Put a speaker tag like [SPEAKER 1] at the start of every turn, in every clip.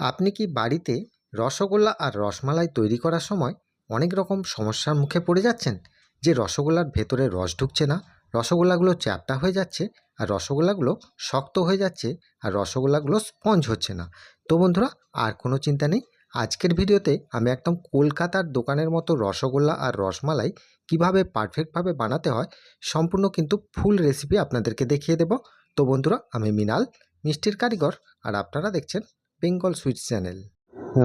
[SPEAKER 1] আপনি কি বাড়িতে রসগোল্লা আর রসমালাই তৈরি করার সময় অনেক রকম সমস্যার মুখে পড়ে যাচ্ছেন? যে রসগোল্লার ভেতরে রস ঢুকছে না, রসগোল্লাগুলো চ্যাপ্টা হয়ে যাচ্ছে, আর রসগোল্লাগুলো শক্ত হয়ে যাচ্ছে, আর রসগোল্লাগুলো স্পঞ্জ হচ্ছে না। তো বন্ধুরা, আর কোনো চিন্তা নেই। আজকের ভিডিওতে আমি একদম কলকাতার দোকানের মতো রসগোল্লা আর রসমালাই কিভাবে পারফেক্টভাবে বানাতে হয় সম্পূর্ণ কিন্তু ফুল রেসিপি আপনাদেরকে দেখিয়ে দেব। তো বন্ধুরা, আমি মৃণাল, মিষ্টির কারিগর, আর আপনারা দেখছেন বেঙ্গল সুইটস চ্যানেল।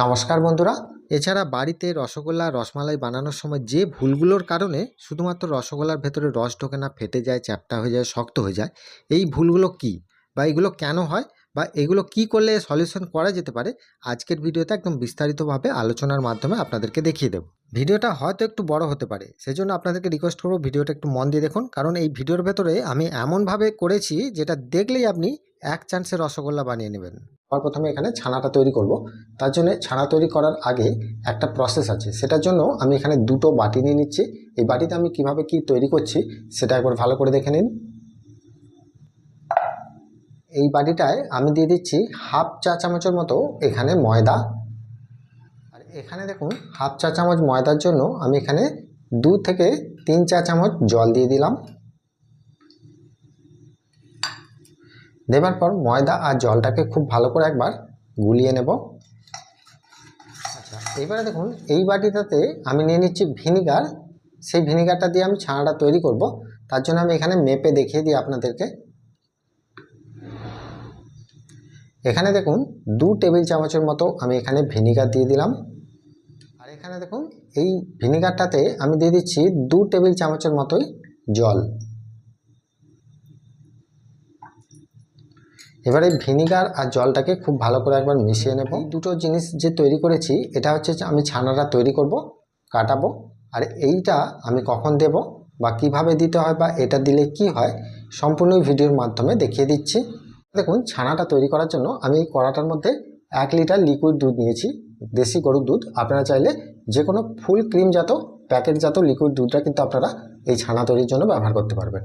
[SPEAKER 1] নমস্কার বন্ধুরা, এছাড়া বাড়িতে রসগোল্লা রসমালাই বানানোর সময় যে ভুলগুলোর কারণে শুধুমাত্র রসগোল্লার ভেতরে রস ঢোকে না, ফেটে যায়, চ্যাপ্টা হয়ে যায়, শক্ত হয়ে যায়, এই ভুলগুলো কি বা এগুলো কেন হয় বা এগুলো কি করলে সলিউশন করা যেতে পারে, আজকের ভিডিওতে একদম বিস্তারিতভাবে আলোচনার মাধ্যমে আপনাদেরকে দেখিয়ে দেব। ভিডিওটা হয়তো একটু বড় হতে পারে, সেজন্য আপনাদেরকে রিকোয়েস্ট করবো ভিডিওটা একটু মন দিয়ে দেখুন, কারণ এই ভিডিওর ভেতরে আমি এমনভাবে করেছি যেটা দেখলেই আপনি এক চান্সে রসগোল্লা বানিয়ে নেবেন। আর প্রথমে এখানে ছানাটা তৈরি করব। তার জন্য ছানা তৈরি করার আগে একটা প্রসেস আছে, সেটার জন্য আমি এখানে দুটো বাটি নিয়ে নিচ্ছি। এই বাটিতে আমি কিভাবে কি তৈরি করছি সেটা একবার ভালো করে দেখে নিন। এই বাটিটায় আমি দিয়ে দিচ্ছি হাফ চা চামচের মতো এখানে ময়দা। আর এখানে দেখুন, হাফ চা চামচ ময়দার জন্য আমি এখানে 2 থেকে 3 চা চামচ জল দিয়ে দিলাম। দেবার পর ময়দা আর জলটাকে খুব ভালো করে একবার গুলিয়ে নেব। আচ্ছা, এবারে দেখুন এই বাটিটাতে আমি নিয়ে নিচ্ছি ভিনিগার। সেই ভিনিগারটা দিয়ে আমি ছানাটা তৈরি করব। তার জন্য আমি এখানে মেপে দেখিয়ে দিই আপনাদেরকে। এখানে দেখুন 2 টেবিল চামচের মতো আমি এখানে ভিনিগার দিয়ে দিলাম। আর এখানে দেখুন এই ভিনিগারটাতে আমি দিয়ে দিচ্ছি 2 টেবিল চামচের মতোই জল। এবারে ভিনিগার আর জলটাকে খুব ভালো করে একবার মিশিয়ে নেব। এই দুটো জিনিস যে তৈরি করেছি, এটা হচ্ছে আমি ছানাটা তৈরি করব, কাটাবো। আর এইটা আমি কখন দেব বা কিভাবে দিতে হয় বা এটা দিলে কি হয় সম্পূর্ণ ভিডিওর মাধ্যমে দেখিয়ে দিচ্ছি। দেখুন, ছানাটা তৈরি করার জন্য আমি এই কড়াটার মধ্যে 1 লিটার লিকুইড দুধ নিয়েছি, দেশি গরুর দুধ। আপনারা চাইলে যে কোনো ফুল ক্রিমজাত প্যাকেটজাত লিকুইড দুধটা কিন্তু আপনারা এই ছানা তৈরির জন্য ব্যবহার করতে পারবেন।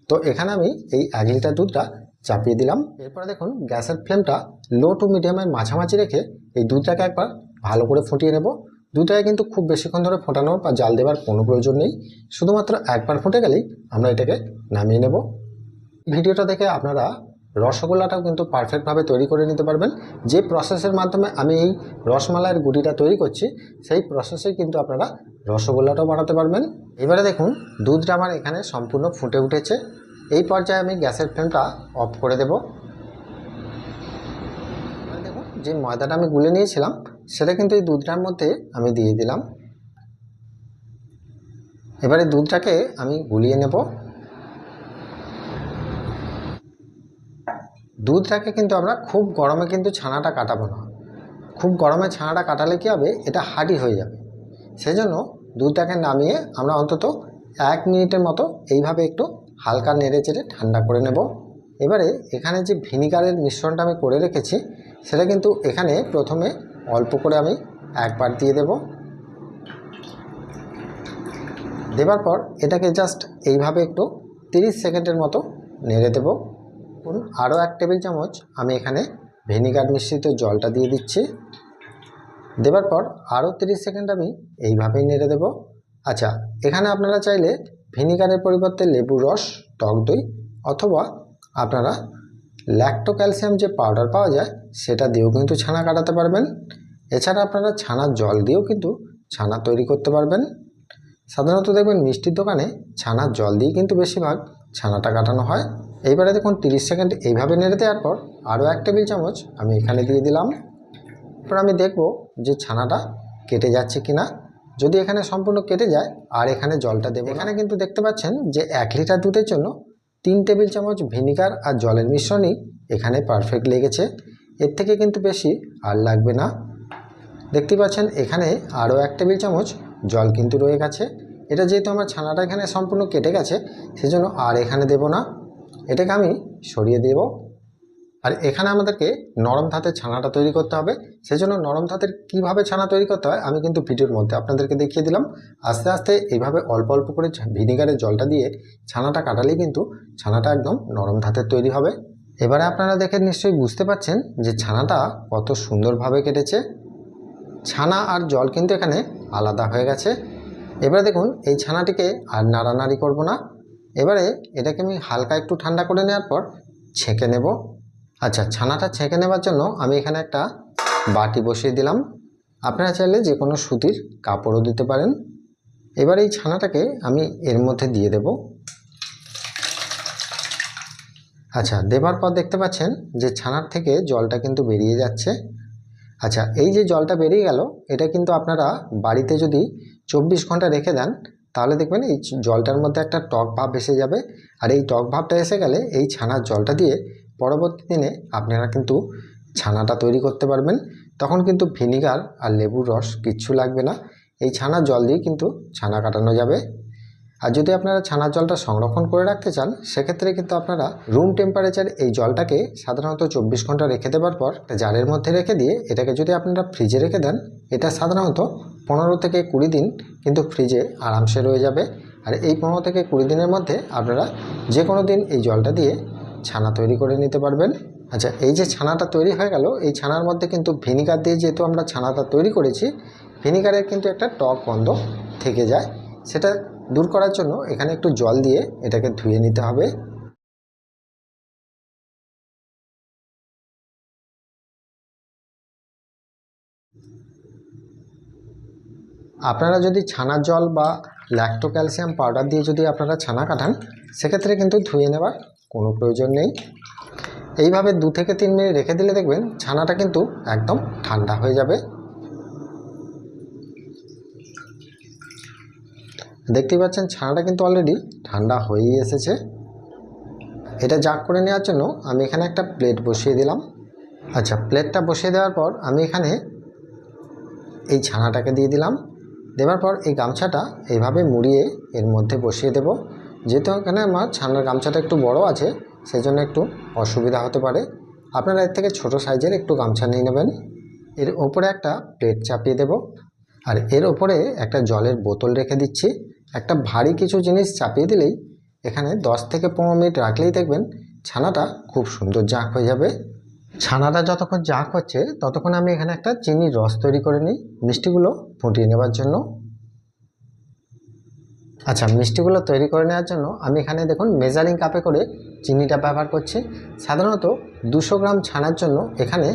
[SPEAKER 1] তো এখানে আমি এই 1 লিটার দুধটা চাপিয়ে দিলাম। এরপরে দেখুন গ্যাসের ফ্লেমটা লো টু মিডিয়ামের মাঝামাঝি রেখে এই দুধটাকে একবার ভালো করে ফুটিয়ে নেব। দুধটাকে কিন্তু খুব বেশিক্ষণ ধরে ফোটানোর বা জাল দেওয়ার কোনো প্রয়োজন নেই, শুধুমাত্র একবার ফুটে গেলেই আমরা এটাকে নামিয়ে নেব। ভিডিওটা দেখে আপনারা রসগোল্লাটাও কিন্তু পারফেক্টভাবে তৈরি করে নিতে পারবেন। যে প্রসেসের মাধ্যমে আমি এই রসমালাইয়ের গুটিটা তৈরি করছি, সেই প্রসেসে কিন্তু আপনারা রসগোল্লাটাও বানাতে পারবেন। এবারে দেখুন দুধটা আমার এখানে সম্পূর্ণ ফুটে উঠেছে। এই পর্যায়ে আমি গ্যাসের ফ্লেমটা অফ করে দেব। দেখুন যে ময়দাটা আমি গুলে নিয়েছিলাম সেটা কিন্তু এই দুধটার মধ্যে আমি দিয়ে দিলাম। এবারে দুধটাকে আমি গুলিয়ে নেব। দুধটাকে কিন্তু আমরা খুব গরমে কিন্তু ছানাটা কাটাবো না। খুব গরমে ছানাটা কাটালে কী হবে, এটা হার্ডি হয়ে যাবে। সেজন্য দুধটাকে নামিয়ে আমরা অন্তত 1 মিনিটের মতো এইভাবে একটু হালকা নেড়ে চেড়ে ঠান্ডা করে নেব। এবারে এখানে যে ভিনিগারের মিশ্রণটা আমি করে রেখেছি সেটা কিন্তু এখানে প্রথমে অল্প করে আমি একবার দিয়ে দেব। দেবার পর এটাকে জাস্ট এইভাবে একটু 30 সেকেন্ডের মতো নেড়ে দেব। আরও 1 টেবিল চামচ আমি এখানে ভিনিগার মিশ্রিত জলটা দিয়ে দিচ্ছি। দেবার পর আরও 30 সেকেন্ড আমি এইভাবেই নেড়ে দেব। আচ্ছা, এখানে আপনারা চাইলে ভিনিগারের পরিবর্তে লেবুর রস, টক দই অথবা আপনারা ল্যাক্টো ক্যালসিয়াম যে পাউডার পাওয়া যায় সেটা দিয়েও কিন্তু ছানা কাটাতে পারবেন। এছাড়া আপনারা ছানার জল দিয়েও কিন্তু ছানা তৈরি করতে পারবেন। সাধারণত দেখবেন মিষ্টির দোকানে ছানার জল দিয়ে কিন্তু বেশিরভাগ ছানাটা কাটানো হয়। এইবারে দেখুন 30 সেকেন্ড এইভাবে নেড়ে দেওয়ার পর আরও 1 টেবিল চামচ আমি এখানে দিয়ে দিলাম। এরপর আমি দেখব যে ছানাটা কেটে যাচ্ছে কি না। যদি এখানে সম্পূর্ণ কেটে যায় আর এখানে জলটা দেবো। এখানে কিন্তু দেখতে পাচ্ছেন যে 1 লিটার দুধের জন্য 3 টেবিল চামচ ভিনিগার আর জলের মিশ্রণই এখানে পারফেক্ট লেগেছে। এর থেকে কিন্তু বেশি আর লাগবে না। দেখতে পাচ্ছেন এখানে আরও 1 টেবিল চামচ জল কিন্তু রয়ে গেছে। এটা যেহেতু আমার ছানাটা এখানে সম্পূর্ণ কেটে গেছে সেজন্য আর এখানে দেব না, এটাকে আমি সরিয়ে দেব। আর এখানে আমাদেরকে নরম ধাতের ছানাটা তৈরি করতে হবে। সেজন্য নরম ধাতের কীভাবে ছানা তৈরি করতে হয় আমি কিন্তু ভিডিওর মধ্যে আপনাদেরকে দেখিয়ে দিলাম। আস্তে আস্তে এইভাবে অল্প অল্প করে ভিনিগারের জলটা দিয়ে ছানাটা কাটালেই কিন্তু ছানাটা একদম নরম ধাতের তৈরি হবে। এবারে আপনারা দেখে নিশ্চয়ই বুঝতে পারছেন যে ছানাটা কত সুন্দরভাবে কেটেছে। ছানা আর জল কিন্তু এখানে আলাদা হয়ে গেছে। এবারে দেখুন এই ছানাটিকে আর নাড়ানাড়ি করব না, এবারে এটাকে আমি হালকা একটু ঠান্ডা করে নেওয়ার পর ছেঁকে নেব। আচ্ছা, ছানাটা ছেঁকে নেওয়ার জন্য আমি এখানে একটা বাটি বসিয়ে দিলাম। আপনারা চাইলে যে কোনো সুতির কাপড়ও দিতে পারেন। এবার এই ছানাটাকে আমি এর মধ্যে দিয়ে দেব। আচ্ছা, দেবার পর দেখতে পাচ্ছেন যে ছানার থেকে জলটা কিন্তু বেরিয়ে যাচ্ছে। আচ্ছা, এই যে জলটা বেরিয়ে গেল, এটা কিন্তু আপনারা বাড়িতে যদি 24 ঘন্টা রেখে দেন তাহলে দেখবেন এই জলটার মধ্যে একটা টক ভাব এসে যাবে। আর এই টক ভাবটা এসে গেলে এই ছানার জলটা দিয়ে পরবর্তী দিনে আপনারা কিন্তু ছানাটা তৈরি করতে পারবেন। তখন কিন্তু ভিনিগার আর লেবুর রস কিচ্ছু লাগবে না, এই ছানার জল দিয়ে কিন্তু ছানা কাটানো যাবে। আর যদি আপনারা ছানার জলটা সংরক্ষণ করে রাখতে চান সেক্ষেত্রে কিন্তু আপনারা রুম টেম্পারেচার এই জলটাকে সাধারণত 24 ঘন্টা রেখে দেওয়ার পর জারের মধ্যে রেখে দিয়ে এটাকে যদি আপনারা ফ্রিজে রেখে দেন, এটা সাধারণত 15 থেকে 20 দিন কিন্তু ফ্রিজে আরামসে রয়ে যাবে। আর এই 15 থেকে 20 দিনের মধ্যে আপনারা যে কোনো দিন এই জলটা দিয়ে ছানা তৈরি করে নিতে পারবেন। আচ্ছা, এই যে ছানাটা তৈরি হয়ে গেল, এই ছানার মধ্যে কিন্তু ভিনিগার দিয়ে যেহেতু আমরা ছানাটা তৈরি করেছি, ভিনিগারের কিন্তু একটা টক গন্ধ থেকে যায়। সেটা দূর করার জন্য এখানে একটু জল দিয়ে এটাকে ধুয়ে নিতে হবে। আপনারা যদি ছানার জল বা ল্যাক্টো ক্যালসিয়াম পাউডার দিয়ে যদি আপনারা ছানা কাটান সেক্ষেত্রে কিন্তু ধুয়ে নেওয়ার কোনো প্রয়োজন নেই। এইভাবে 2 থেকে 3 মিনিট রেখে দিলে দেখবেন ছানাটা কিন্তু একদম ঠান্ডা হয়ে যাবে। দেখতেই পাচ্ছেন ছানাটা কিন্তু অলরেডি ঠান্ডা হয়েই এসেছে। এটা জাগ করে নেওয়ার জন্য আমি এখানে একটা প্লেট বসিয়ে দিলাম। আচ্ছা, প্লেটটা বসিয়ে দেওয়ার পর আমি এখানে এই ছানাটাকে দিয়ে দিলাম। দেওয়ার পর এই গামছাটা এইভাবে মুড়িয়ে এর মধ্যে বসিয়ে দেব। যেহেতু এখানে আমার ছানার গামছাটা একটু বড় আছে সেই জন্য একটু অসুবিধা হতে পারে, আপনারা এর থেকে ছোট সাইজের একটু গামছা নিয়ে নেবেন। এর ওপরে একটা প্লেট চাপিয়ে দেব আর এর ওপরে একটা জলের বোতল রেখে দিচ্ছি। একটা ভারী কিছু জিনিস চাপিয়ে দিলেই এখানে 10 থেকে 15 মিনিট রাখলেই দেখবেন ছানাটা খুব সুন্দর জাঁক হয়ে যাবে। ছানাটা যতক্ষণ জাঁক হচ্ছে ততক্ষণ আমি এখানে একটা চিনির রস তৈরি করে নিই মিষ্টিগুলো ফুটিয়ে নেওয়ার জন্য। আচ্ছা, মিষ্টিগুলো তৈরি করে নেওয়ার জন্য আমি এখানে দেখুন মেজারিং কাপে করে চিনিটা ব্যবহার করছি। সাধারণত 200 গ্রাম ছানার জন্য এখানে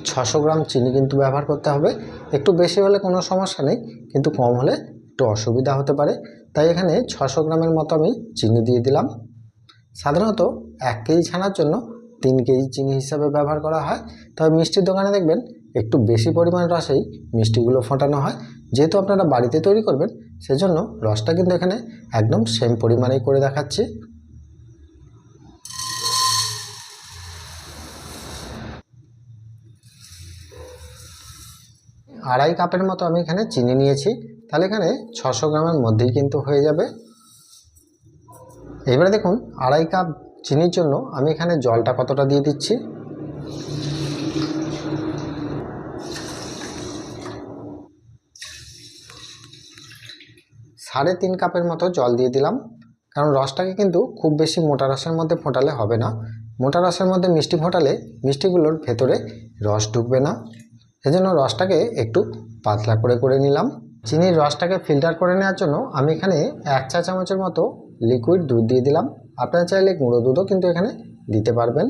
[SPEAKER 1] 600 গ্রাম চিনি কিন্তু ব্যবহার করতে হবে। একটু বেশি হলে কোনো সমস্যা নেই, কিন্তু কম হলে একটু অসুবিধা হতে পারে, তাই এখানে 600 গ্রামের মতো আমি চিনি দিয়ে দিলাম। সাধারণত 1 কেজি ছানার জন্য 3 কেজি চিনি হিসাবে ব্যবহার করা হয়, তবে মিষ্টির দোকানে দেখবেন একটু বেশি পরিমাণ রসেই মিষ্টিগুলো ফোটানো হয়। যেহেতু আপনারা বাড়িতে তৈরি করবেন সেজন্য রসটা কিন্তু এখানে একদম সেম পরিমাণেই করে দেখাচ্ছি। আড়াই কাপের মতো আমি এখানে চিনি নিয়েছি, তাহলে এখানে 600 গ্রামের মধ্যেই কিন্তু হয়ে যাবে। এবারে দেখুন আড়াই কাপ চিনির জন্য আমি এখানে জলটা কতটা দিয়ে দিচ্ছি। 3.5 কাপের মতো জল দিয়ে দিলাম, কারণ রসটাকে কিন্তু খুব বেশি মোটা রসের মধ্যে ফোটালে হবে না। মোটা রসের মধ্যে মিষ্টি ফোটালে মিষ্টিগুলোর ভেতরে রস ঢুকবে না, সেজন্য রসটাকে একটু পাতলা করে করে নিলাম। চিনির রসটাকে ফিল্টার করে নেওয়ার জন্য আমি এখানে 1 চা চামচের মতো লিকুইড দুধ দিয়ে দিলাম। আপনারা চাইলে গুঁড়ো দুধও কিন্তু এখানে দিতে পারবেন।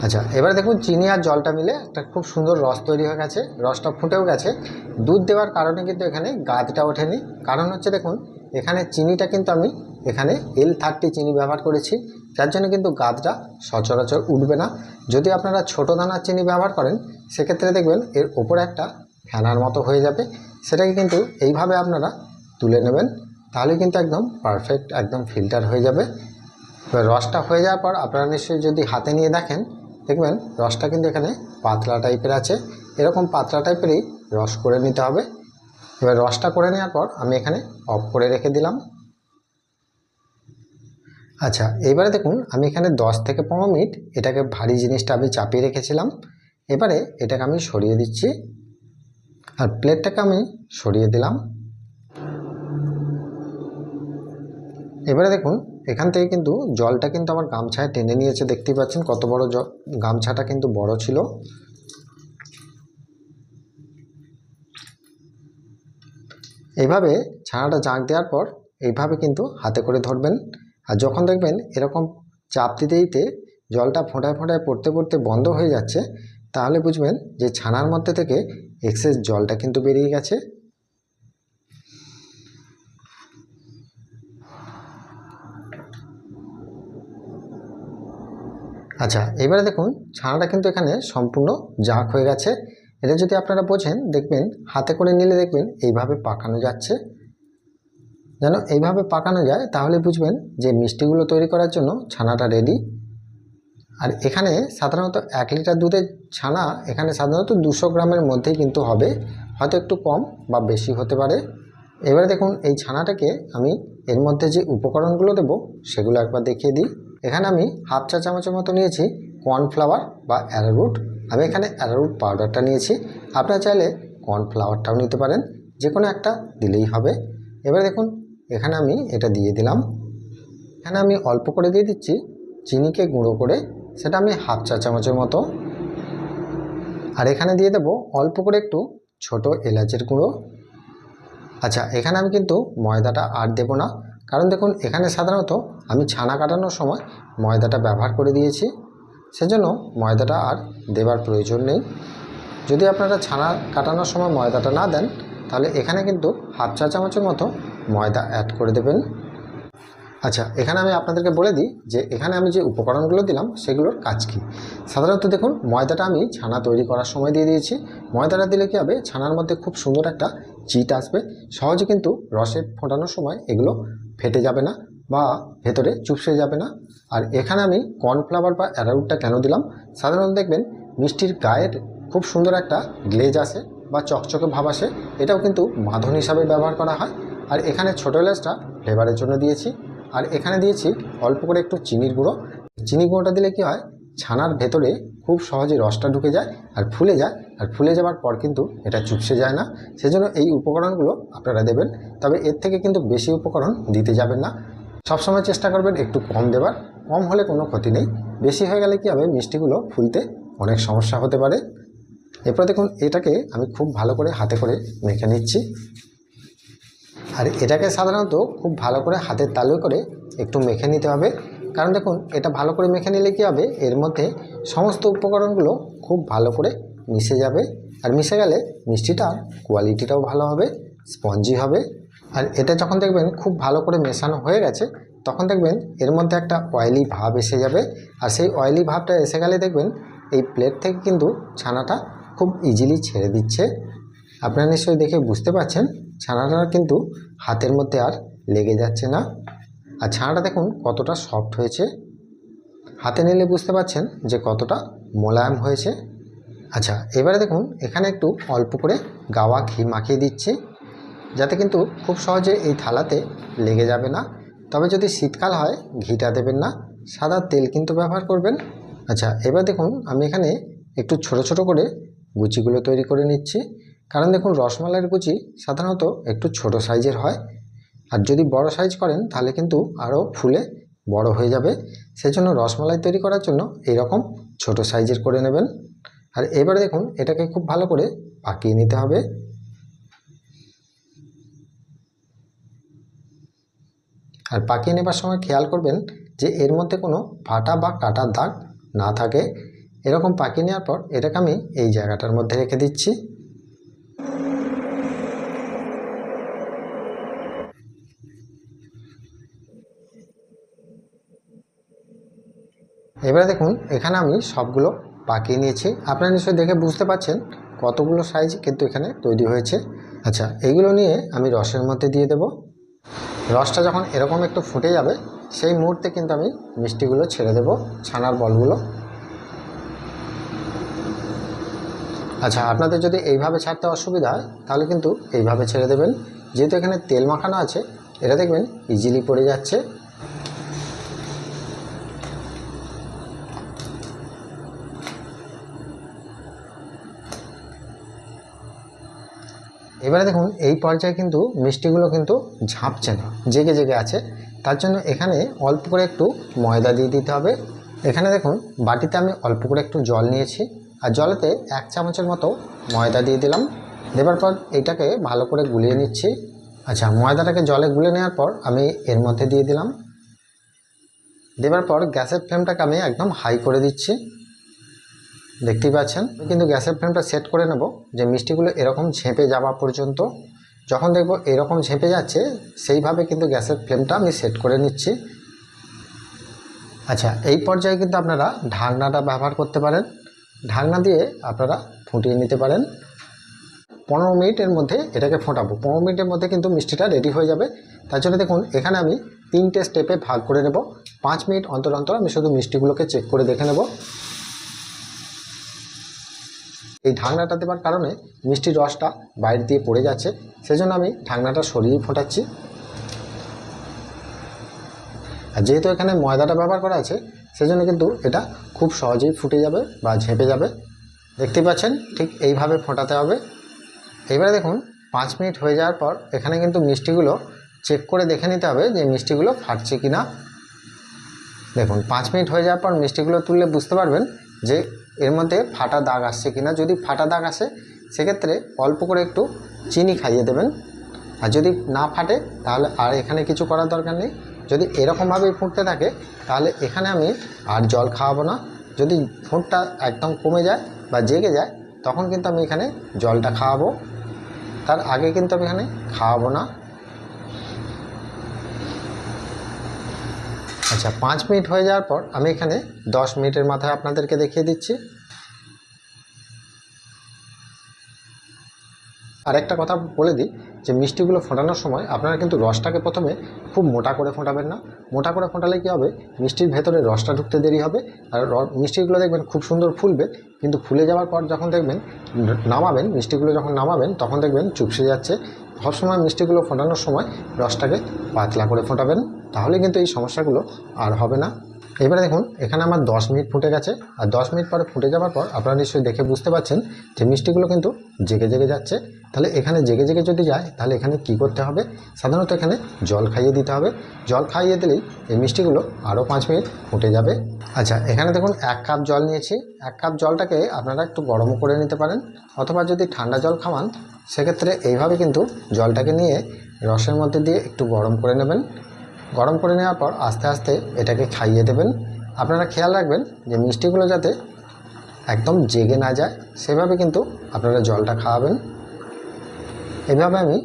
[SPEAKER 1] আচ্ছা, এবার দেখুন চিনি আর জলটা মিলে একটা খুব সুন্দর রস তৈরি হয়ে গেছে, রসটা ফুটেও গেছে। দুধ দেওয়ার কারণে কিন্তু এখানে গাদটা ওঠেনি, কারণ হচ্ছে দেখুন এখানে চিনিটা কিন্তু আমি এখানে L30 চিনি ব্যবহার করেছি, যার জন্য কিন্তু গাদটা সচরাচর উঠবে না। যদি আপনারা ছোটো দানার চিনি ব্যবহার করেন সেক্ষেত্রে দেখবেন এর ওপরে একটা ফেনার মতো হয়ে যাবে, সেটাকে কিন্তু এইভাবে আপনারা তুলে নেবেন, তাহলে কিন্তু একদম পারফেক্ট একদম ফিল্টার হয়ে যাবে। এবার রসটা হয়ে যাওয়ার পর আপনারা নিশ্চয়ই যদি হাতে নিয়ে দেখেন দেখবেন রসটা কিন্তু এখানে পাতলা টাইপের আছে, এরকম পাতলা টাইপেরই রস করে নিতে হবে। এবার রসটা করে নেওয়ার পর আমি এখানে অফ করে রেখে দিলাম। আচ্ছা, এবারে দেখুন আমি এখানে 10 থেকে 15 মিনিট এটাকে ভারী জিনিসটা আমি চাপিয়ে রেখেছিলাম। এবারে এটাকে আমি সরিয়ে দিচ্ছি আর প্লেটটাকে আমি সরিয়ে দিলাম। এবারে দেখুন এখান থেকে কিন্তু জলটা কিন্তু আমার গামছায় টেনে নিয়েছে, দেখতেই পাচ্ছেন কত বড় গামছাটা কিন্তু বড় ছিল। এইভাবে ছানাটা জাঁক দেওয়ার পর এইভাবে কিন্তু হাতে করে ধরবেন। আর যখন দেখবেন এরকম চাপ দিতে দিতে জলটা ফোঁটায় ফোঁটায় পড়তে পড়তে বন্ধ হয়ে যাচ্ছে, তাহলে বুঝবেন যে ছানার মধ্যে থেকে এক্সেস জলটা কিন্তু বেরিয়ে গেছে। আচ্ছা, এবারে দেখুন ছানাটা কিন্তু এখানে সম্পূর্ণ জাঁক হয়ে গেছে। এটা যদি আপনারা বোঝেন, দেখবেন হাতে করে নিলে দেখবেন এইভাবে পাকানো যাচ্ছে। যেন এইভাবে পাকানো যায় তাহলে বুঝবেন যে মিষ্টিগুলো তৈরি করার জন্য ছানাটা রেডি। আর এখানে সাধারণত 1 লিটার দুধের ছানা এখানে সাধারণত 200 গ্রামের মধ্যেই কিন্তু হবে, হয়তো একটু কম বা বেশি হতে পারে। এবারে দেখুন এই ছানাটাকে আমি এর মধ্যে যে উপকরণগুলো দেব সেগুলো একবার দেখিয়ে দিই। এখানে আমি হাফ চা চামচের মতো নিয়েছি কর্নফ্লাওয়ার বা অ্যারারুট। আমি এখানে অ্যারারুট পাউডারটা নিয়েছি, আপনারা চাইলে কর্নফ্লাওয়ারটাও নিতে পারেন, যে কোনো একটা দিলেই হবে। এবারে দেখুন এখানে আমি এটা দিয়ে দিলাম। এখানে আমি অল্প করে দিয়ে দিচ্ছি চিনিকে গুঁড়ো করে, সেটা আমি হাফ চা চামচের মতো। আর এখানে দিয়ে দেবো অল্প করে একটু ছোট এলাচের গুঁড়ো। আচ্ছা, এখানে আমি কিন্তু ময়দাটা আর দেব না, কারণ দেখুন এখানে সাধারণত আমি ছানা কাটানোর সময় ময়দাটা ব্যবহার করে দিয়েছি, সেজন্য ময়দাটা আর দেবার প্রয়োজন নেই। যদি আপনারা ছানা কাটানোর সময় ময়দাটা না দেন, তাহলে এখানে কিন্তু হাফ চা চামচের মতো ময়দা অ্যাড করে দেবেন। আচ্ছা, এখানে আমি আপনাদেরকে বলে দিই যে এখানে আমি যে উপকরণগুলো দিলাম সেগুলোর কাজ কী। সাধারণত দেখুন ময়দাটা আমি ছানা তৈরি করার সময় দিয়ে দিয়েছি। ময়দাটা দিলে কী হবে, ছানার মধ্যে খুব সুন্দর একটা চিট আসবে, সহজে কিন্তু রসে ফোটানোর সময় এগুলো ফেটে যাবে না বা ভেতরে চুপসে যাবে না। আর এখানে আমি কর্নফ্লাওয়ার বা অ্যারারুটটা কেন দিলাম, সাধারণত দেখবেন মিষ্টির গায়ের খুব সুন্দর একটা গ্লেজ আসে বা চকচকে ভাব আসে, এটাও কিন্তু বাঁধন হিসাবে ব্যবহার করা হয়। আর এখানে ছোটো এলাচটা ফ্লেভারের জন্য দিয়েছি। আর এখানে দিয়েছি অল্প করে একটু চিনির গুঁড়ো। চিনি গুঁড়োটা দিলে কি হয়, ছানার ভেতরে খুব সহজে রসটা ঢুকে যায় আর ফুলে যায়, আর ফুলে যাওয়ার পর কিন্তু এটা চুপসে যায় না। সেজন্য এই উপকরণগুলো আপনারা দেবেন, তবে এর থেকে কিন্তু বেশি উপকরণ দিতে যাবেন না। সবসময় চেষ্টা করবেন একটু কম দেবার, কম হলে কোনো ক্ষতি নেই। বেশি হয়ে গেলে কী হবে, মিষ্টিগুলো ফুলতে অনেক সমস্যা হতে পারে। এরপর দেখুন এটাকে আমি খুব ভালো করে হাতে করে মেখে নিচ্ছি। আর এটাকে সাধারণত খুব ভালো করে হাতের তালুয় করে একটু মেখে নিতে হবে, কারণ দেখুন এটা ভালো করে মেখে নিলে কী হবে, এর মধ্যে সমস্ত উপকরণগুলো খুব ভালো করে মিশে যাবে। আর মিশে গেলে মিষ্টিটার কোয়ালিটিটাও ভালো হবে, স্পঞ্জি হবে। আর এটা যখন দেখবেন খুব ভালো করে মেশানো হয়ে গেছে, তখন দেখবেন এর মধ্যে একটা অয়েলি ভাব এসে যাবে। আর সেই অয়েলি ভাবটা এসে গেলে দেখবেন এই প্লেট থেকে কিন্তু ছানাটা খুব ইজিলি ছেড়ে দিচ্ছে। আপনারা নিশ্চয়ই দেখে বুঝতে পারছেন ছানাটা কিন্তু হাতের মধ্যে আর লেগে যাচ্ছে না। আর ছানাটা দেখুন কতটা সফট হয়েছে, হাতে নিলে বুঝতে পারছেন যে কতটা মোলায়েম হয়েছে। আচ্ছা, এবারে দেখুন এখানে একটু অল্প করে গাওয়া ঘি মাখিয়ে দিচ্ছি, যাতে কিন্তু খুব সহজে এই থালাতে লেগে যাবে না। তবে যদি শীতকাল হয় ঘিটা দেবেন না, সাদা তেল কিন্তু ব্যবহার করবেন। আচ্ছা, এবার দেখুন আমি এখানে একটু ছোট ছোট করে গুচিগুলো তৈরি করে নিচ্ছি, কারণ দেখুন রসমালাইয়ের গুচি সাধারণত একটু ছোট সাইজের হয়, আর যদি বড় সাইজ করেন তাহলে কিন্তু আরও ফুলে বড় হয়ে যাবে। সেজন্য রসমালাই তৈরি করার জন্য এরকম ছোট সাইজের করে নেবেন। আর এবারে দেখুন এটাকে খুব ভালো করে পাকিয়ে নিতে হবে। আর পাকিয়ে নেবার সময় খেয়াল করবেন যে এর মধ্যে কোনো ফাটা বা কাটার দাগ না থাকে। এরকম পাকিয়ে নেওয়ার পর এটাকে আমি এই জায়গাটার মধ্যে রেখে দিচ্ছি। এবারে দেখুন এখানে আমি সবগুলো পাকিয়ে নিয়েছি, আপনারা নিশ্চয়ই দেখে বুঝতে পারছেন কতগুলো সাইজ কিন্তু এখানে তৈরি হয়েছে। আচ্ছা, এইগুলো নিয়ে আমি রসের মধ্যে দিয়ে দেব। রসটা যখন এরকম একটু ফুটে যাবে, সেই মুহূর্তে কিন্তু আমি মিষ্টিগুলো ছেড়ে দেব, ছানার বলগুলো। আচ্ছা, আপনাদের যদি এইভাবে ছাড়তে অসুবিধা হয় তাহলে কিন্তু এইভাবে ছেড়ে দেবেন, যেহেতু এখানে তেল মাখানো আছে, এটা দেখবেন ইজিলি পড়ে যাচ্ছে। এবারে দেখুন এই পর্যায়ে কিন্তু মিষ্টিগুলো কিন্তু ঝাঁপছে না, জেগে জেগে আছে, তার জন্য এখানে অল্প করে একটু ময়দা দিয়ে দিতে হবে। এখানে দেখুন বাটিতে আমি অল্প করে একটু জল নিয়েছি, আর জলেতে 1 চামচের মতো ময়দা দিয়ে দিলাম। দেওয়ার পর এইটাকে ভালো করে গুলিয়ে নিচ্ছি। আচ্ছা, ময়দাটাকে জলে গুলে নেওয়ার পর আমি এর মধ্যে দিয়ে দিলাম। দেওয়ার পর গ্যাসের ফ্লেমটাকে আমি একদম হাই করে দিচ্ছি। দেখতেই পাচ্ছেন, কিন্তু গ্যাসের ফ্লেমটা সেট করে নেব যে মিষ্টিগুলো এরকম ঝেঁপে যাওয়া পর্যন্ত। যখন দেখব এরকম ঝেঁপে যাচ্ছে, সেইভাবে কিন্তু গ্যাসের ফ্লেমটা আমি সেট করে নিচ্ছি। আচ্ছা, এই পর্যায়ে কিন্তু আপনারা ঢাকনাটা ব্যবহার করতে পারেন। ঢাকনা দিয়ে আপনারা ফুটিয়ে নিতে পারেন। 15 মিনিটের মধ্যে এটাকে ফোটাবো। 15 মিনিটের মধ্যে কিন্তু মিষ্টিটা রেডি হয়ে যাবে। তার জন্য দেখুন এখানে আমি 3টে স্টেপে ভাগ করে নেব। 5 মিনিট অন্তর অন্তর আমি শুধু মিষ্টিগুলোকে চেক করে দেখে নেব। এই ঢাকনাটা দেওয়ার কারণে মিষ্টির রসটা বাইরে দিয়ে পড়ে যাচ্ছে, সেজন্য আমি ঢাকনাটা সরিয়ে ফোটাচ্ছি। আর যেহেতু এখানে ময়দাটা ব্যবহার করা আছে, সেজন্য কিন্তু এটা খুব সহজেই ফুটে যাবে বা ঝেঁপে যাবে। দেখতেই পাচ্ছেন, ঠিক এইভাবে ফোটাতে হবে। এবারে দেখুন 5 মিনিট হয়ে যাওয়ার পর এখানে কিন্তু মিষ্টিগুলো চেক করে দেখে নিতে হবে যে মিষ্টিগুলো ফাটছে কি না। দেখুন 5 মিনিট হয়ে যাওয়ার পর মিষ্টিগুলো তুললে বুঝতে পারবেন যে এর মধ্যে ফাটা দাগ আসছে কিনা। যদি ফাটা দাগ আসে সেক্ষেত্রে অল্প করে একটু চিনি খাইয়ে দেবেন। আর যদি না ফাটে তাহলে আর এখানে কিছু করার দরকার নেই। যদি এরকমভাবেই ফুটতে থাকে তাহলে এখানে আমি আর জল খাওয়াবো না। যদি ফুটটা একদম কমে যায় বা জেগে যায় তখন কিন্তু আমি এখানে জলটা খাওয়াবো। তার আগে কিন্তু আমি এখানে খাওয়াবো না। আচ্ছা, 5 মিনিট হয়ে যাওয়ার পর আমি এখানে 10 মিনিটের মাথায় আপনাদেরকে দেখিয়ে দিচ্ছি। আর একটা কথা বলে দিই যে মিষ্টিগুলো ফোটানোর সময় আপনারা কিন্তু রসটাকে প্রথমে খুব মোটা করে ফোটাবেন না। মোটা করে ফোটালে কী হবে, মিষ্টির ভেতরে রসটা ঢুকতে দেরি হবে। আর মিষ্টিগুলো দেখবেন খুব সুন্দর ফুলবে, কিন্তু ফুলে যাওয়ার পর যখন দেখবেন নামাবেন, মিষ্টিগুলো যখন নামাবেন তখন দেখবেন চুপসে যাচ্ছে। সবসময় মিষ্টিগুলো ফোটানোর সময় রসটাকে পাতলা করে ফোটাবেন, তাহলে কিন্তু এই সমস্যাগুলো আর হবে না। এবারে দেখুন এখানে আমার 10 মিনিট ফুটে গেছে। আর 10 মিনিট পরে ফুটে যাওয়ার পর আপনারা নিশ্চয়ই দেখে বুঝতে পারছেন যে মিষ্টিগুলো কিন্তু জেগে জেগে যাচ্ছে। তাহলে এখানে জেগে জেগে যদি যায় তাহলে এখানে কি করতে হবে, সাধারণত এখানে জল খাইয়ে দিতে হবে। জল খাইয়ে দিলেই এই মিষ্টিগুলো আরও 5 মিনিট ফুটে যাবে। আচ্ছা, এখানে দেখুন 1 কাপ জল নিয়েছি। 1 কাপ জলটাকে আপনারা একটু গরম করে নিতে পারেন, অথবা যদি ঠান্ডা জল খাওয়ান সেক্ষেত্রে এইভাবে কিন্তু জলটাকে নিয়ে রসের মধ্যে দিয়ে একটু গরম করে নেবেন। গরম করে নেওয়ার পর আস্তে আস্তে এটাকে খাইয়ে দেবেন। আপনারা খেয়াল রাখবেন যে মিষ্টিগুলো যাতে একদম জেগে না যায়, সেভাবে কিন্তু আপনারা জলটা খাওয়াবেন। এভাবে আমি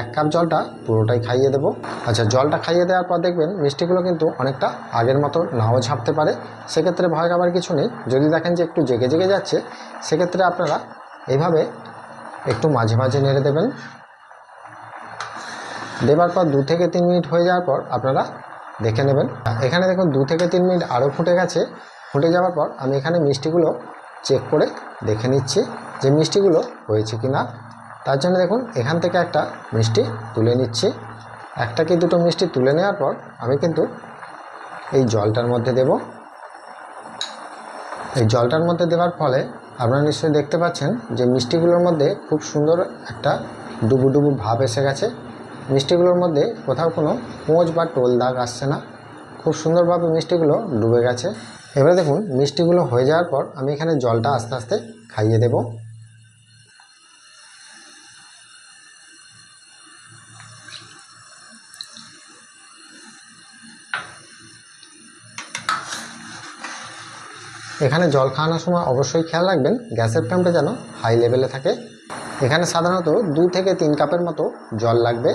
[SPEAKER 1] 1 কাপ জলটা পুরোটাই খাইয়ে দেব। আচ্ছা, জলটা খাইয়ে দেওয়ার পর দেখবেন মিষ্টিগুলো কিন্তু অনেকটা আগের মতো নাও ঝাঁপতে পারে। সেক্ষেত্রে ভয় পাওয়ার কিছু নেই। যদি দেখেন যে একটু জেগে জেগে যাচ্ছে, সেক্ষেত্রে আপনারা এইভাবে একটু মাঝে মাঝে নেড়ে দেবেন। দেওয়ার পর 2 থেকে 3 মিনিট হয়ে যাওয়ার পর আপনারা দেখে নেবেন। এখানে দেখুন 2 থেকে 3 মিনিট আরও ফুটে গেছে। ফুটে যাওয়ার পর আমি এখানে মিষ্টিগুলো চেক করে দেখে নিচ্ছি যে মিষ্টিগুলো হয়েছে কি না। তার জন্য দেখুন এখান থেকে একটা মিষ্টি তুলে নিচ্ছি। একটা কি দুটো মিষ্টি তুলে নেওয়ার পর আমি কিন্তু এই জলটার মধ্যে দেব। এই জলটার মধ্যে দেওয়ার ফলে আপনারা নিশ্চয়ই দেখতে পাচ্ছেন যে মিষ্টিগুলোর মধ্যে খুব সুন্দর একটা ডুবু ডুবু ভাব এসে গেছে। মিষ্টিগুলোর মধ্যে কোথাও কোনো পোঁচ বা টোল দাগ আসছে না, খুব সুন্দরভাবে মিষ্টিগুলো ডুবে গেছে। এবারে দেখুন মিষ্টিগুলো হয়ে যাওয়ার পর আমি এখানে জলটা আস্তে আস্তে খাইয়ে দেব। এখানে জল খাওয়ানোর সময় অবশ্যই খেয়াল রাখবেন গ্যাসের ফ্লেমটা যেন হাই লেভেলে থাকে। এখানে সাধারণত 2 থেকে 3 কাপের মতো জল লাগবে।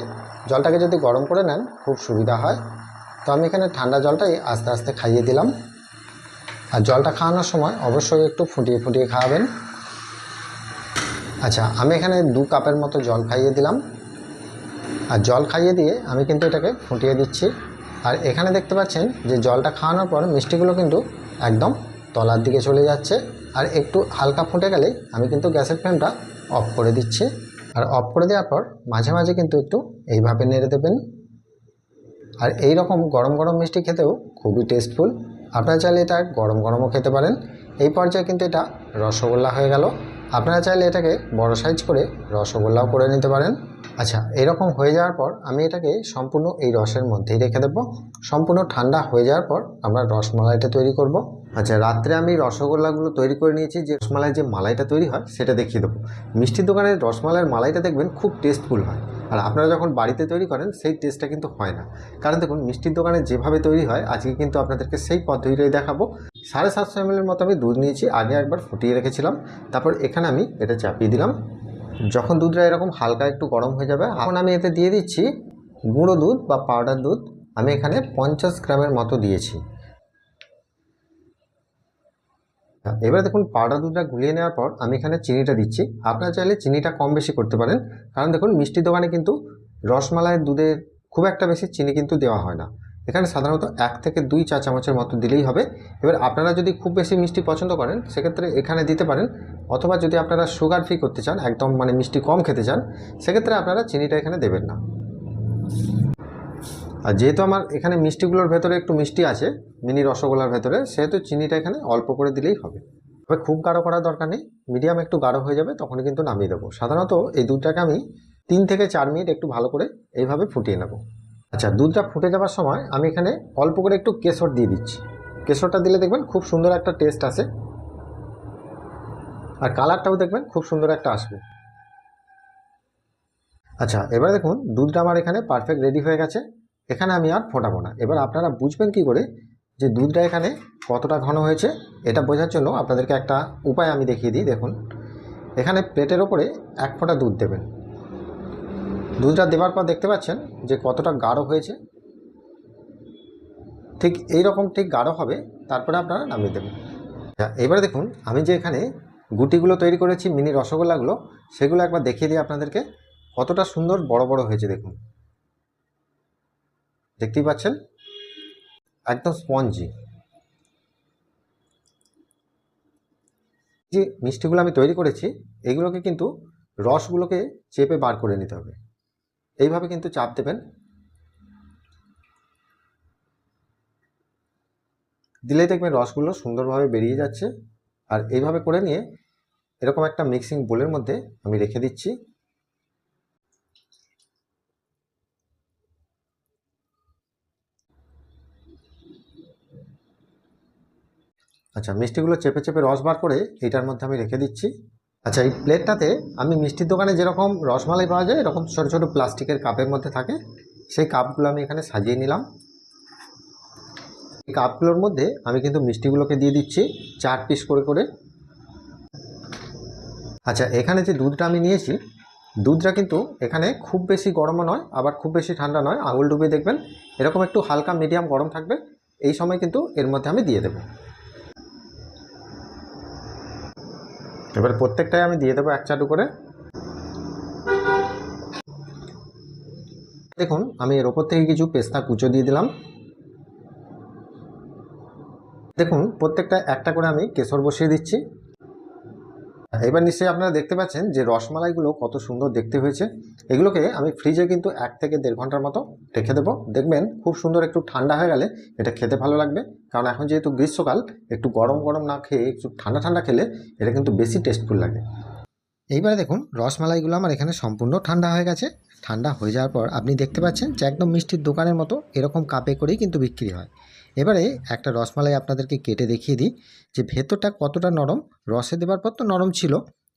[SPEAKER 1] জলটাকে যদি গরম করে নেন খুব সুবিধা হয়। তো আমি এখানে ঠান্ডা জলটাই আস্তে আস্তে খাইয়ে দিলাম। আর জলটা খাওয়ানোর সময় অবশ্যই একটু ফুটিয়ে ফুটিয়ে খাওয়াবেন। আচ্ছা, আমি এখানে 2 কাপের মতো জল খাইয়ে দিলাম। আর জল খাইয়ে দিয়ে আমি কিন্তু এটাকে ফুটিয়ে দিচ্ছি। আর এখানে দেখতে পাচ্ছেন যে জলটা খাওয়ানোর পর মিষ্টিগুলো কিন্তু একদম তলার দিকে চলে যাচ্ছে। আর একটু হালকা ফুটে গেলেই আমি কিন্তু গ্যাসের ফ্লেমটা অফ করে দিচ্ছি। আর অফ করে দেওয়ার পর মাঝে মাঝে কিন্তু একটু এইভাবে নেড়ে দেবেন। আর এই রকম গরম গরম মিষ্টি খেতেও খুবই টেস্টফুল। আপনারা চাইলে এটা গরম গরমও খেতে পারেন। এই পর্যায়ে কিন্তু এটা রসগোল্লা হয়ে গেল। আপনারা চাইলে এটাকে বড় সাইজ করে রসগোল্লাও করে নিতে পারেন। আচ্ছা, এরকম হয়ে যাওয়ার পর আমি এটাকে সম্পূর্ণ এই রসের মধ্যেই রেখে দেবো। সম্পূর্ণ ঠান্ডা হয়ে যাওয়ার পর আমরা রসমালাইটা তৈরি করব। আচ্ছা, রাত্রে আমি রসগোল্লাগুলো তৈরি করে নিয়েছি। যে রসমালাই যে মালাইটা তৈরি হয় সেটা দেখিয়ে দেবো। মিষ্টির দোকানের রসমালাইয়ের মালাইটা দেখবেন খুব টেস্টফুল হয়, আর আপনারা যখন বাড়িতে তৈরি করেন সেই টেস্টটা কিন্তু হয় না। কারণ দেখুন, মিষ্টির দোকানে যেভাবে তৈরি হয় আজকে কিন্তু আপনাদেরকে সেই পদ্ধতিটাই দেখাবো। 750 ml মতো আমি দুধ নিয়েছি, আগে একবার ফুটিয়ে রেখেছিলাম। তারপর এখানে আমি এটা চাপিয়ে দিলাম। যখন দুধটা এরকম হালকা একটু গরম হয়ে যাবে, এখন আমি এতে দিয়ে দিচ্ছি গুঁড়ো দুধ বা পাউডার দুধ। আমি এখানে 50 গ্রামের মতো দিয়েছি। এবার দেখুন, পাউডার দুধটা গুলিয়ে নেওয়ার পর আমি এখানে চিনিটা দিচ্ছি। আপনারা চাইলে চিনিটা কম বেশি করতে পারেন, কারণ দেখুন মিষ্টির দোকানে কিন্তু রসমালাইয়ের দুধে খুব একটা বেশি চিনি কিন্তু দেওয়া হয় না। এখানে সাধারণত 1 থেকে 2 চা চামচের মতো দিলেই হবে। এবার আপনারা যদি খুব বেশি মিষ্টি পছন্দ করেন সেক্ষেত্রে এখানে দিতে পারেন, অথবা যদি আপনারা সুগার ফ্রি করতে চান, একদম মানে মিষ্টি কম খেতে চান, সেক্ষেত্রে আপনারা চিনিটা এখানে দেবেন না। আর যেহেতু আমার এখানে মিষ্টিগুলোর ভেতরে একটু মিষ্টি আছে মিনি রসগোল্লার ভেতরে, সেহেতু চিনিটা এখানে অল্প করে দিলেই হবে। তবে খুব গাঢ় করার দরকার নেই, মিডিয়াম একটু গাঢ় হয়ে যাবে তখনই কিন্তু নামিয়ে দেবো। সাধারণত এই দুধটাকে আমি 3 থেকে 4 মিনিট একটু ভালো করে এইভাবে ফুটিয়ে নেব। আচ্ছা, দুধটা ফুটে যাওয়ার সময় আমি এখানে অল্প করে একটু কেশর দিয়ে দিচ্ছি। কেশরটা দিলে দেখবেন খুব সুন্দর একটা টেস্ট আসে, আর কালারটাও দেখবেন খুব সুন্দর একটা আসবে। আচ্ছা, এবার দেখুন দুধটা আমার এখানে পারফেক্ট রেডি হয়ে গেছে। এখানে আমি আর ফোটাবো না। এবার আপনারা বুঝবেন কি করে যে দুধটা এখানে কতটা ঘন হয়েছে। এটা বোঝার জন্য আপনাদেরকে একটা উপায় আমি দেখিয়ে দিই। দেখুন, এখানে প্লেটের ওপরে 1 ফোঁটা দুধ দেবেন। দুধটা দেওয়ার পর দেখতে পাচ্ছেন যে কতটা গাঢ় হয়েছে। ঠিক এই রকম ঠিক গাঢ় হবে, তারপরে আপনারা নামিয়ে দেবেন। এবারে দেখুন, আমি যে এখানে গুটিগুলো তৈরি করেছি মিনি রসগোল্লাগুলো, সেগুলো একবার দেখিয়ে দিই আপনাদেরকে কতটা সুন্দর বড় বড় হয়েছে। দেখুন, দেখতেই পাচ্ছেন একদম স্পঞ্জি। যে মিষ্টিগুলো আমি তৈরি করেছি এগুলোকে কিন্তু রসগুলোকে চেপে বার করে নিতে হবে। এইভাবে কিন্তু চাপ দেবেন, দিলেই দেখবেন রসগুলো সুন্দরভাবে বেরিয়ে যাচ্ছে। আর এইভাবে করে নিয়ে এরকম একটা মিক্সিং বোলের মধ্যে আমি রেখে দিচ্ছি। আচ্ছা, মিষ্টিগুলো চেপে চেপে রস বার করে এইটার মধ্যে আমি রেখে দিচ্ছি। আচ্ছা, এই প্লেটটাতে আমি মিষ্টির দোকানে যেরকম রসমালাই পাওয়া যায় এরকম ছোটো ছোটো প্লাস্টিকের কাপের মধ্যে থাকে, সেই কাপগুলো আমি এখানে সাজিয়ে নিলাম। এই কাপগুলোর মধ্যে আমি কিন্তু মিষ্টিগুলোকে দিয়ে দিচ্ছি 4 পিস করে করে। আচ্ছা, এখানে যে দুধটা আমি নিয়েছি, দুধটা কিন্তু এখানে খুব বেশি গরমও নয় আবার খুব বেশি ঠান্ডা নয়, আঙুল ডুবিয়ে দেখবেন এরকম একটু হালকা মিডিয়াম গরম থাকবে। এই সময় কিন্তু এর মধ্যে আমি দিয়ে দেবো। এবার প্রত্যেকটাই আমি দিয়ে দেবো 1 চাটু করে। দেখুন, আমি এর ওপর থেকে কিছু পেস্তা কুচো দিয়ে দিলাম। দেখুন, প্রত্যেকটা একটা করে আমি কেশর বসিয়ে দিচ্ছি। এবার নিশ্চয়ই আপনারা দেখতে পাচ্ছেন যে রসমালাইগুলো কত সুন্দর দেখতে হয়েছে। এগুলোকে আমি ফ্রিজে কিন্তু 1 থেকে 1.5 ঘন্টার মতো রেখে দেবো। দেখবেন খুব সুন্দর একটু ঠান্ডা হয়ে গেলে এটা খেতে ভালো লাগবে। কারণ এখন যেহেতু গ্রীষ্মকাল, একটু গরম গরম না খেয়ে একটু ঠান্ডা ঠান্ডা খেলে এটা কিন্তু বেশি টেস্টফুল লাগে। এইবারে দেখুন, রসমালাইগুলো আমার এখানে সম্পূর্ণ ঠান্ডা হয়ে গেছে। ঠান্ডা হয়ে যাওয়ার পর আপনি দেখতে পাচ্ছেন যে একদম মিষ্টির দোকানের মতো এরকম কাপে করেই কিন্তু বিক্রি হয়। এবারে একটা রসমালাই আপনাদেরকে কেটে দেখিয়ে দিই যে ভেতরটা কতটা নরম। রসে দেওয়ার পর তো নরম ছিল,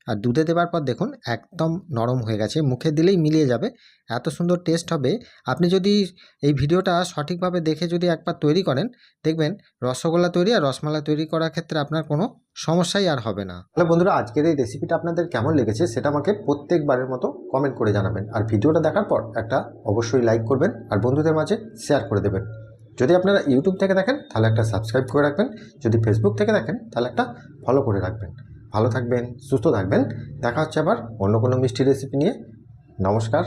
[SPEAKER 1] আর দুধে দেওয়ার পর দেখুন একদম নরম হয়ে গেছে, মুখে দিলেই মিলিয়ে যাবে, এত সুন্দর টেস্ট হবে। আপনি যদি এই ভিডিওটা সঠিকভাবে দেখে যদি একবার তৈরি করেন, দেখবেন রসগোল্লা তৈরি আর রসমালাই তৈরি করার ক্ষেত্রে আপনার কোনো সমস্যাই আর হবে না। তাহলে বন্ধুরা, আজকের এই রেসিপিটা আপনাদের কেমন লেগেছে সেটা আমাকে প্রত্যেকবারের মতো কমেন্ট করে জানাবেন। আর ভিডিওটা দেখার পর একটা অবশ্যই লাইক করবেন আর বন্ধুদের মাঝে শেয়ার করে দেবেন। যদি আপনারা ইউটিউব থেকে দেখেন তাহলে একটা সাবস্ক্রাইব করে রাখবেন, যদি ফেসবুক থেকে দেখেন তাহলে একটা ফলো করে রাখবেন। ভালো থাকবেন, সুস্থ থাকবেন। দেখা হচ্ছে আবার অন্য কোনো মিষ্টি রেসিপি নিয়ে। নমস্কার।